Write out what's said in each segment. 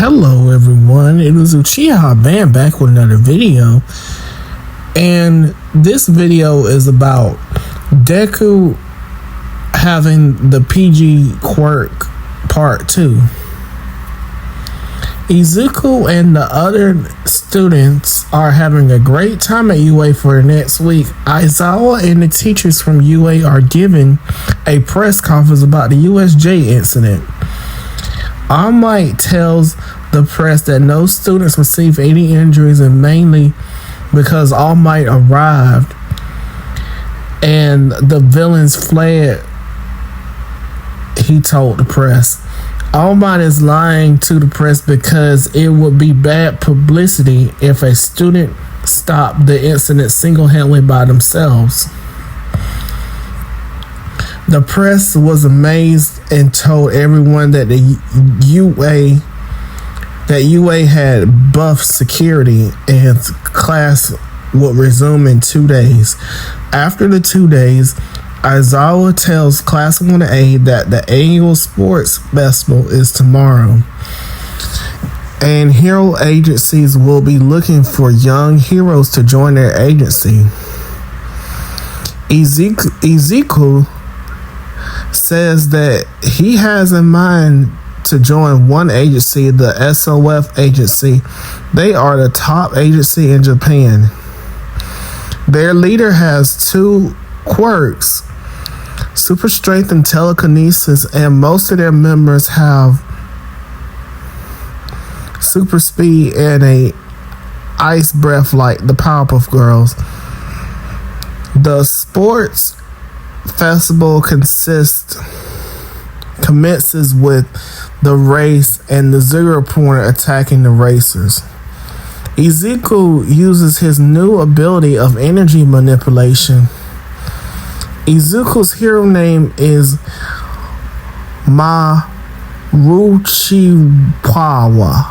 Hello everyone, it is Uchiha Band back with another video, and this video is about Deku having the PPG quirk part 2. Izuku and the other students are having a great time at UA for next week. Aizawa and the teachers from UA are giving a press conference about the USJ incident. All Might tells the press that no students received any injuries, and mainly because All Might arrived and the villains fled, he told the press. All Might is lying to the press because it would be bad publicity if a student stopped the incident single-handedly by themselves. The press was amazed and told everyone that UA had buffed security and class would resume in 2 days. After the 2 days, Aizawa tells Class 1A that the annual sports festival is tomorrow, and hero agencies will be looking for young heroes to join their agency. Ezekiel says that he has in mind to join one agency, the SOF agency. They are the top agency in Japan. Their leader has 2 quirks, super strength and telekinesis, and most of their members have super speed and a ice breath like the Powerpuff Girls. The sports festival commences with the race and the zero pointer attacking the racers. Ezekiel uses his new ability of energy manipulation. Ezekiel's hero name is Maruchipawa,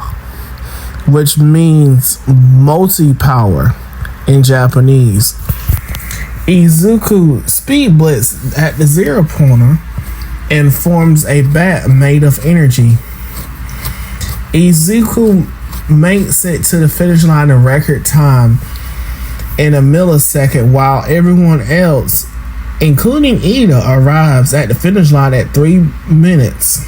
which means multi-power in Japanese. Izuku speed blitz at the zero pointer and forms a bat made of energy. Izuku makes it to the finish line in record time in a millisecond, while everyone else, including Ida, arrives at the finish line at 3 minutes.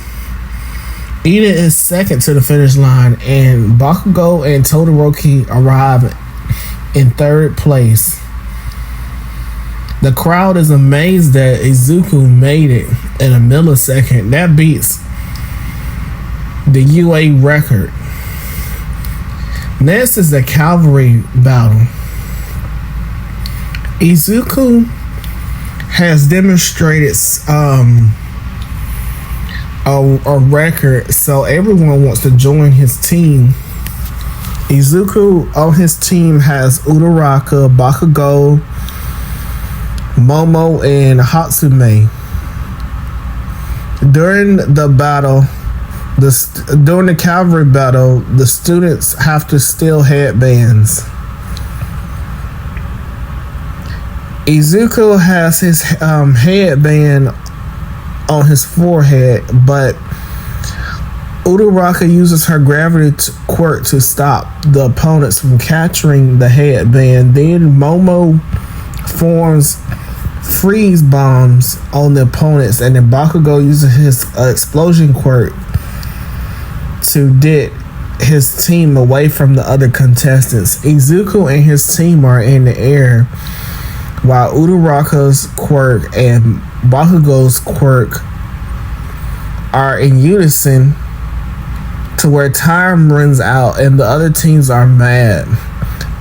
Ida is second to the finish line, and Bakugo and Todoroki arrive in 3rd place. The crowd is amazed that Izuku made it in a millisecond. That beats the UA record. Next is the cavalry battle. Izuku has demonstrated a record, so everyone wants to join his team. Izuku on his team has Uraraka, Bakugo, Momo, and Hatsume. During the cavalry battle, the students have to steal headbands. Izuku has his headband on his forehead, but Uraraka uses her gravity quirk to stop the opponents from capturing the headband. Then Momo forms freeze bombs on the opponents, and then Bakugo uses his explosion quirk to get his team away from the other contestants. Izuku and his team are in the air, while Uraraka's quirk and Bakugo's quirk are in unison to where time runs out and the other teams are mad.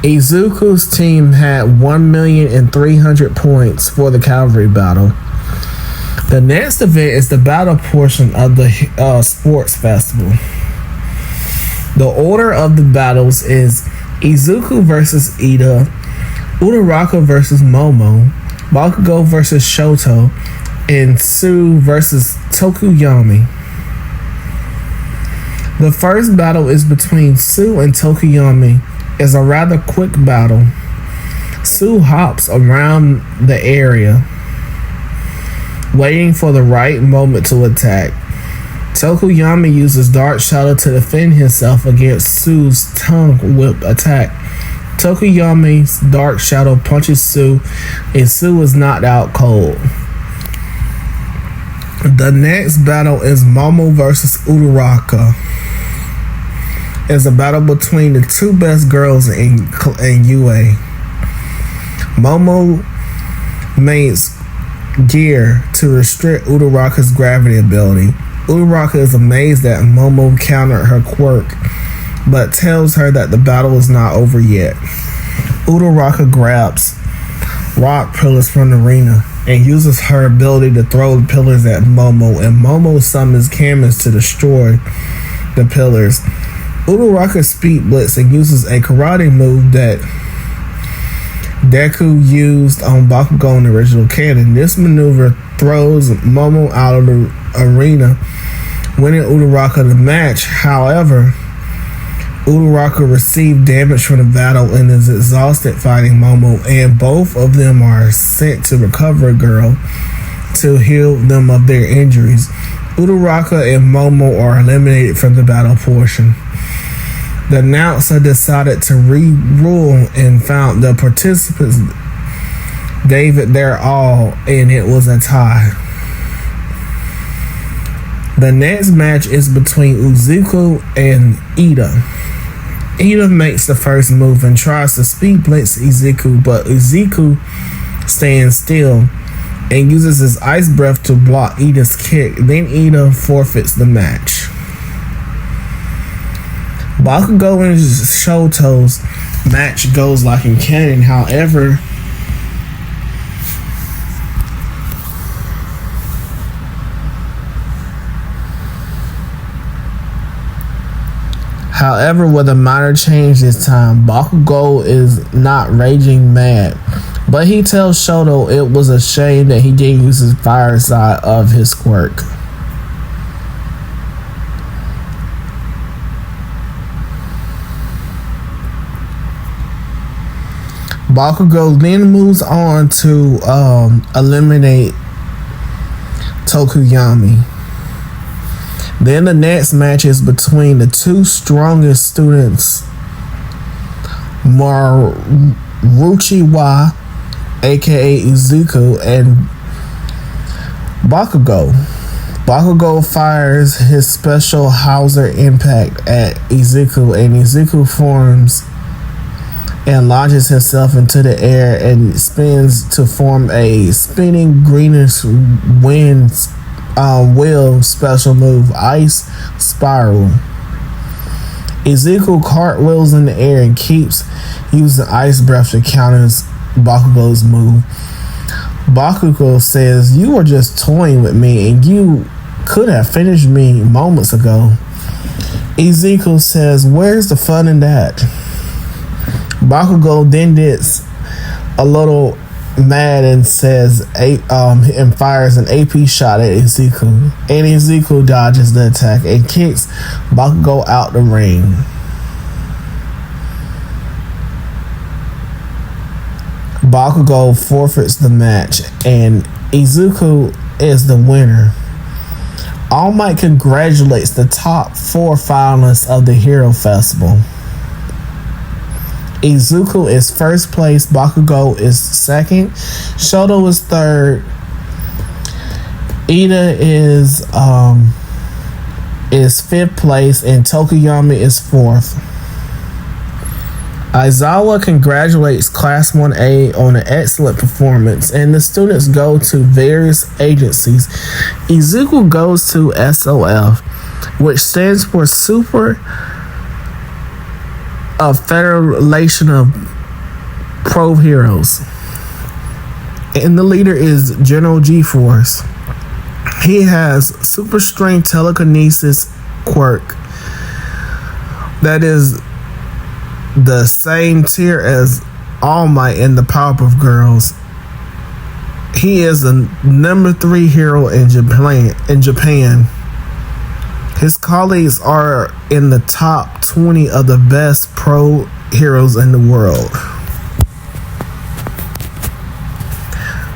Izuku's team had 1,300,000 points for the cavalry battle. The next event is the battle portion of the sports festival. The order of the battles is Izuku versus Ida, Uraraka versus Momo, Bakugo versus Shoto, and Su versus Tokuyami. The first battle is between Su and Tokuyami. Is a rather quick battle. Su hops around the area, waiting for the right moment to attack. Tokuyami uses Dark Shadow to defend himself against Sue's tongue whip attack. Tokuyami's Dark Shadow punches Sue, and Sue is knocked out cold. The next battle is Momo versus Uraraka. It's a battle between the two best girls in UA. Momo makes gear to restrict Uraraka's gravity ability. Uraraka is amazed that Momo countered her quirk, but tells her that the battle is not over yet. Uraraka grabs rock pillars from the arena and uses her ability to throw the pillars at Momo, and Momo summons Camus to destroy the pillars. Uraraka speed blitz and uses a karate move that Deku used on Bakugo in the original canon. This maneuver throws Momo out of the arena, winning Uraraka the match. However, Uraraka received damage from the battle and is exhausted fighting Momo, and both of them are sent to Recovery Girl to heal them of their injuries. Uraraka and Momo are eliminated from the battle portion. The announcer decided to re-rule and found the participants gave it their all, and it was a tie. The next match is between Izuku and Ida. Ida makes the first move and tries to speed blitz Izuku, but Izuku stands still and uses his ice breath to block Ida's kick. Then Ida forfeits the match. Bakugo and Shoto's match goes like in canon. However, with a minor change this time, Bakugo is not raging mad, but he tells Shoto it was a shame that he didn't use his fire side of his quirk. Bakugo then moves on to eliminate Tokuyami. Then the next match is between the two strongest students, Maruchiwa, aka Izuku, and Bakugo. Bakugo fires his special Hauser impact at Izuku, and Izuku forms and launches himself into the air and spins to form a spinning greenish wind wheel special move, Ice Spiral. Izuku cartwheels in the air and keeps using Ice Breath to counter Bakugo's move. Bakugo says, "You were just toying with me and you could have finished me moments ago." Izuku says, "Where's the fun in that?" Bakugo then gets a little mad and says and fires an AP shot at Izuku, and Izuku dodges the attack and kicks Bakugo out the ring. Bakugo forfeits the match and Izuku is the winner. All Might congratulates the top 4 finalists of the Hero Festival. Izuku is first place, Bakugo is second, Shoto is third, Ida is fifth place, and Tokuyami is fourth. Aizawa congratulates Class 1A on an excellent performance, and the students go to various agencies. Izuku goes to SOF, which stands for Super Federation of Pro Heroes, and the leader is General G-Force. He has super strength telekinesis quirk that is the same tier as All Might in the Powerpuff Girls. He is the number 3 hero in Japan. His colleagues are in the top 20 of the best pro heroes in the world.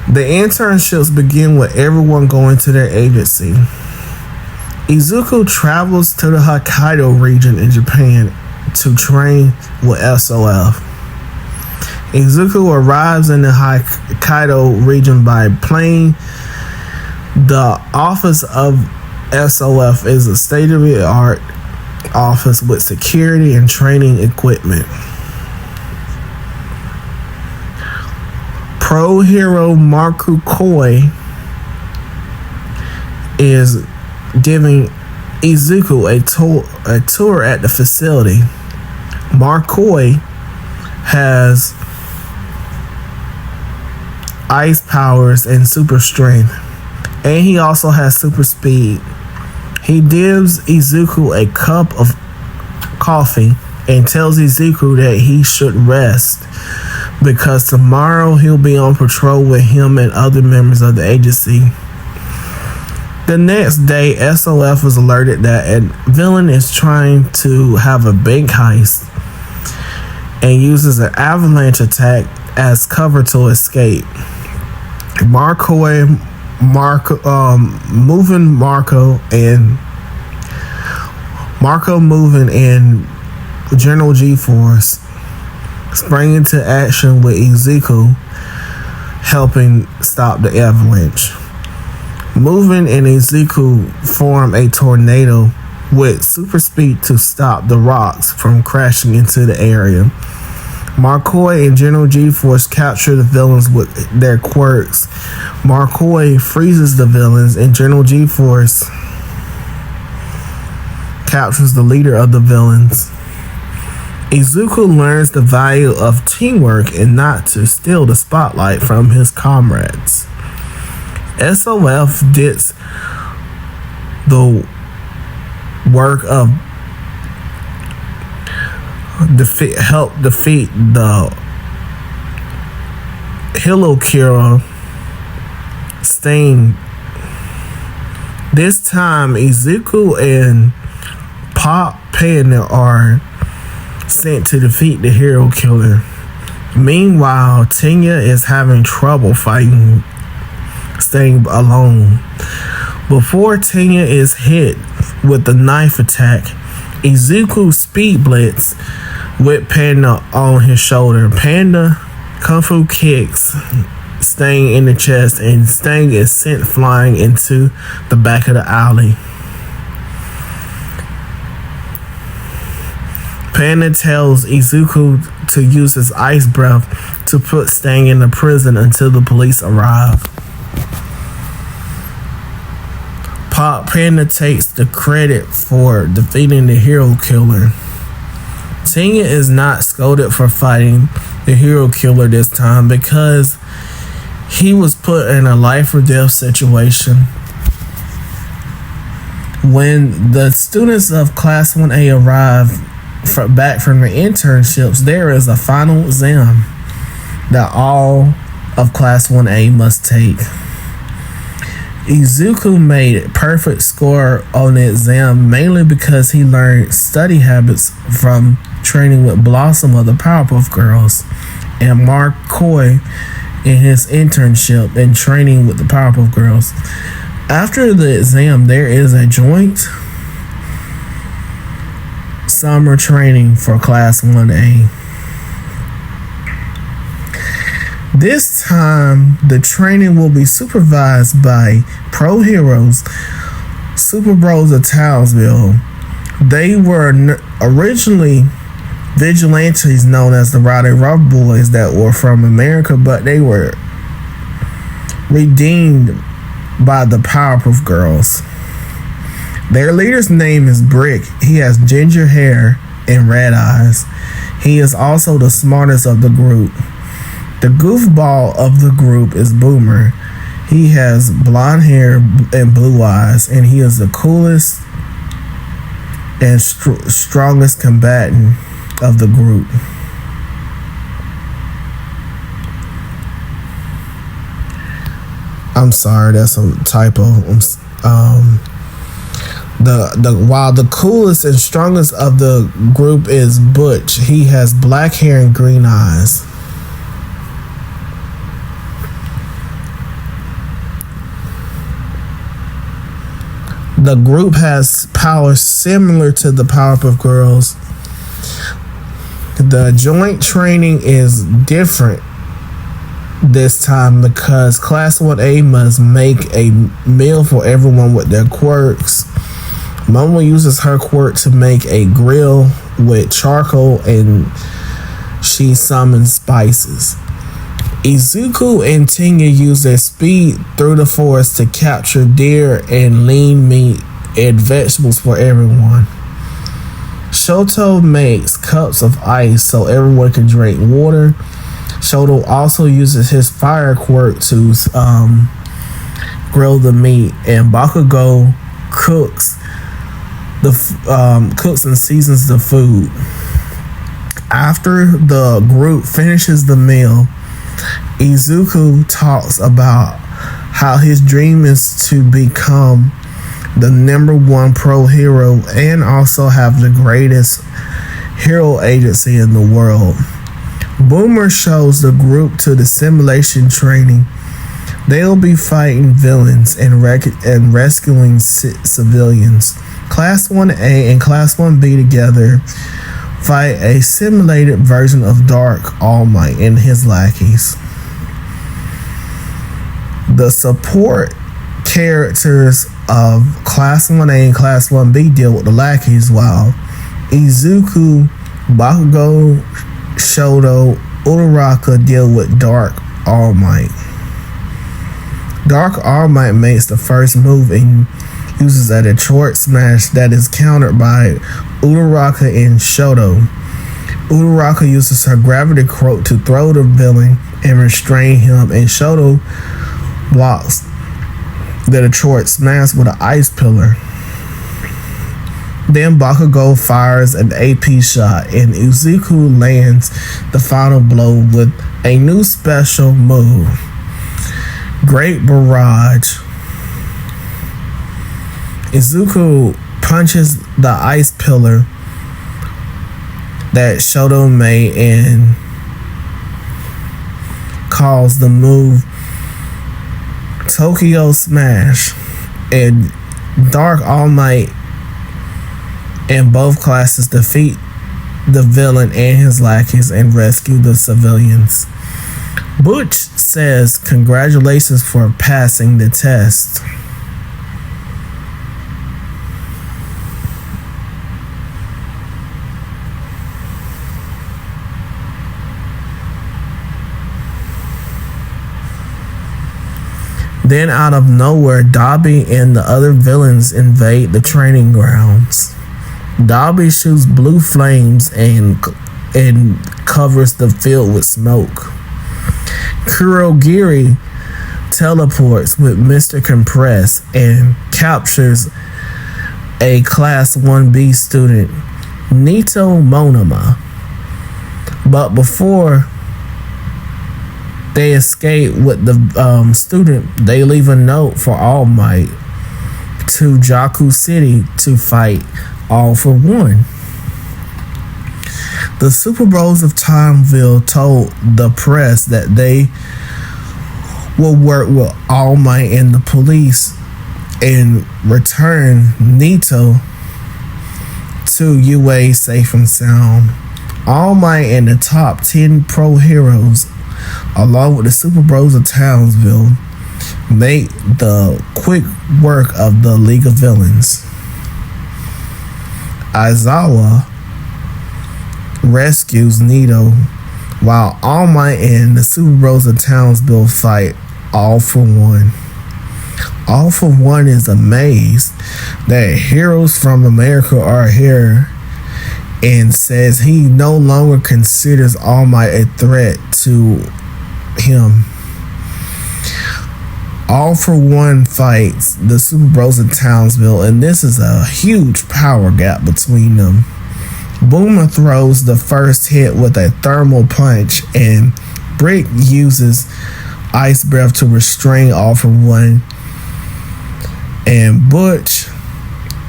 The internships begin with everyone going to their agency. Izuku travels to the Hokkaido region in Japan to train with SOF. Izuku arrives in the Hokkaido region by plane. The office of SOF is a state-of-the-art office with security and training equipment. Pro hero Marukoi is giving Izuku a tour at the facility. Marukoi has ice powers and super strength, and he also has super speed. He gives Izuku a cup of coffee and tells Izuku that he should rest because tomorrow he'll be on patrol with him and other members of the agency. The next day, SOF is alerted that a villain is trying to have a bank heist and uses an avalanche attack as cover to escape. Marco moving and General G-Force sprang into action with Izuku helping stop the avalanche. Moving and Izuku form a tornado with super speed to stop the rocks from crashing into the area. Marukoi and General G-Force capture the villains with their quirks. Marukoi freezes the villains and General G-Force captures the leader of the villains. Izuku learns the value of teamwork and not to steal the spotlight from his comrades. SOF gets the work of help defeat the Hilokira Stain. This time, Izuku and Pop Panda are sent to defeat the hero killer. Meanwhile, Tenya is having trouble fighting Stain alone. Before Tenya is hit with the knife attack, Izuku speed blitz with Panda on his shoulder. Panda kung fu kicks Stain in the chest and Stain is sent flying into the back of the alley. Panda tells Izuku to use his ice breath to put Stain in the prison until the police arrive. Pop Panda takes the credit for defeating the hero killer. Tenya is not scolded for fighting the hero killer this time because he was put in a life or death situation. When the students of Class 1A arrive back from their internships, there is a final exam that all of Class 1A must take. Izuku made a perfect score on the exam mainly because he learned study habits from training with Blossom of the Powerpuff Girls and Marukoi in his internship and training with the Powerpuff Girls. After the exam, there is a joint summer training for Class 1A. This time, the training will be supervised by pro heroes, Super Bros of Townsville. They were originally vigilantes known as the Roddy Rough Boys that were from America, but they were redeemed by the Powerpuff Girls. Their leader's name is Brick. He has ginger hair and red eyes. He is also the smartest of the group. The goofball of the group is Boomer. He has blonde hair and blue eyes, and he is the coolest and strongest combatant of the group. I'm sorry, that's a typo. While the coolest and strongest of the group is Butch, he has black hair and green eyes. The group has powers similar to the Powerpuff Girls. The joint training is different this time because Class 1A must make a meal for everyone with their quirks. Momo uses her quirk to make a grill with charcoal and she summons spices. Izuku and Tinya use their speed through the forest to capture deer and lean meat and vegetables for everyone. Shoto makes cups of ice so everyone can drink water. Shoto also uses his fire quirk to grill the meat, and Bakugo cooks and seasons the food. After the group finishes the meal, Izuku talks about how his dream is to become the #1 pro hero and also have the greatest hero agency in the world. Boomer shows the group to the simulation training. They'll be fighting villains and rescuing civilians. Class 1A and Class 1B together fight a simulated version of Dark All Might and his lackeys. The support characters of Class 1A and Class 1B deal with the lackeys, while Izuku, Bakugo, Shoto, Uraraka deal with Dark All Might. Dark All Might makes the first move and uses a Detroit Smash that is countered by Uraraka and Shoto. Uraraka uses her gravity cloak to throw the villain and restrain him, and Shoto blocks the Detroit Smash with an ice pillar. Then Bakugo fires an AP shot, and Izuku lands the final blow with a new special move, Great Barrage. Izuku punches the ice pillar that Shoto made and calls the move Tokyo Smash, and Dark All Might and both classes defeat the villain and his lackeys and rescue the civilians. Butch says congratulations for passing the test. Then out of nowhere, Dobby and the other villains invade the training grounds. Dobby shoots blue flames and covers the field with smoke. Kurogiri teleports with Mr. Compress and captures a Class 1B student, Nito Monoma. But before they escape with the student, they leave a note for All Might to Jakku City to fight All for One. The Super Bros of Timeville told the press that they will work with All Might and the police and return Nito to UA safe and sound. All Might and the top 10 pro heroes, along with the Super Bros of Townsville, make the quick work of the League of Villains. Aizawa rescues Nito, while All Might and the Super Bros of Townsville fight All for One. All for One is amazed that heroes from America are here and says he no longer considers All Might a threat to him. All for One fights the Super Bros of Townsville, and this is a huge power gap between them. Boomer throws the first hit with a thermal punch, and Brick uses Ice Breath to restrain All for One, and Butch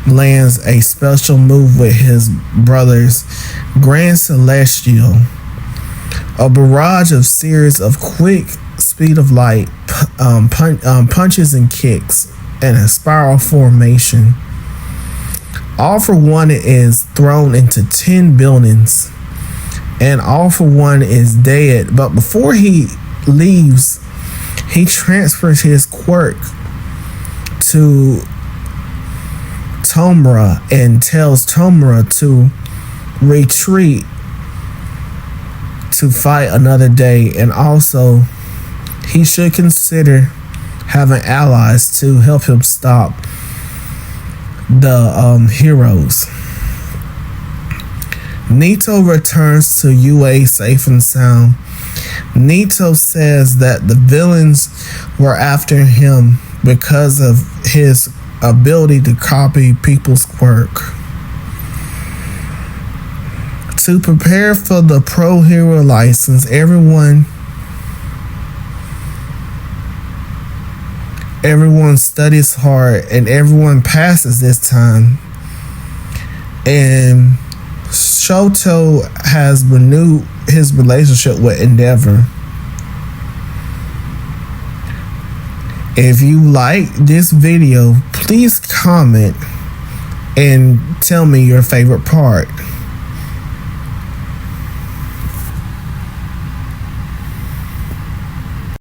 lands a special move with his brothers Grand Celestial. A barrage of series of quick speed of light punches and kicks in a spiral formation. All for One is thrown into 10 buildings, and All for One is dead. But before he leaves, he transfers his quirk to Tomura and tells Tomura to retreat to fight another day, and also he should consider having allies to help him stop the heroes. Nito returns to UA safe and sound. Nito says that the villains were after him because of his ability to copy people's quirk. To prepare for the Pro Hero license, everyone studies hard and everyone passes this time. And Shoto has renewed his relationship with Endeavor. If you like this video, please comment and tell me your favorite part.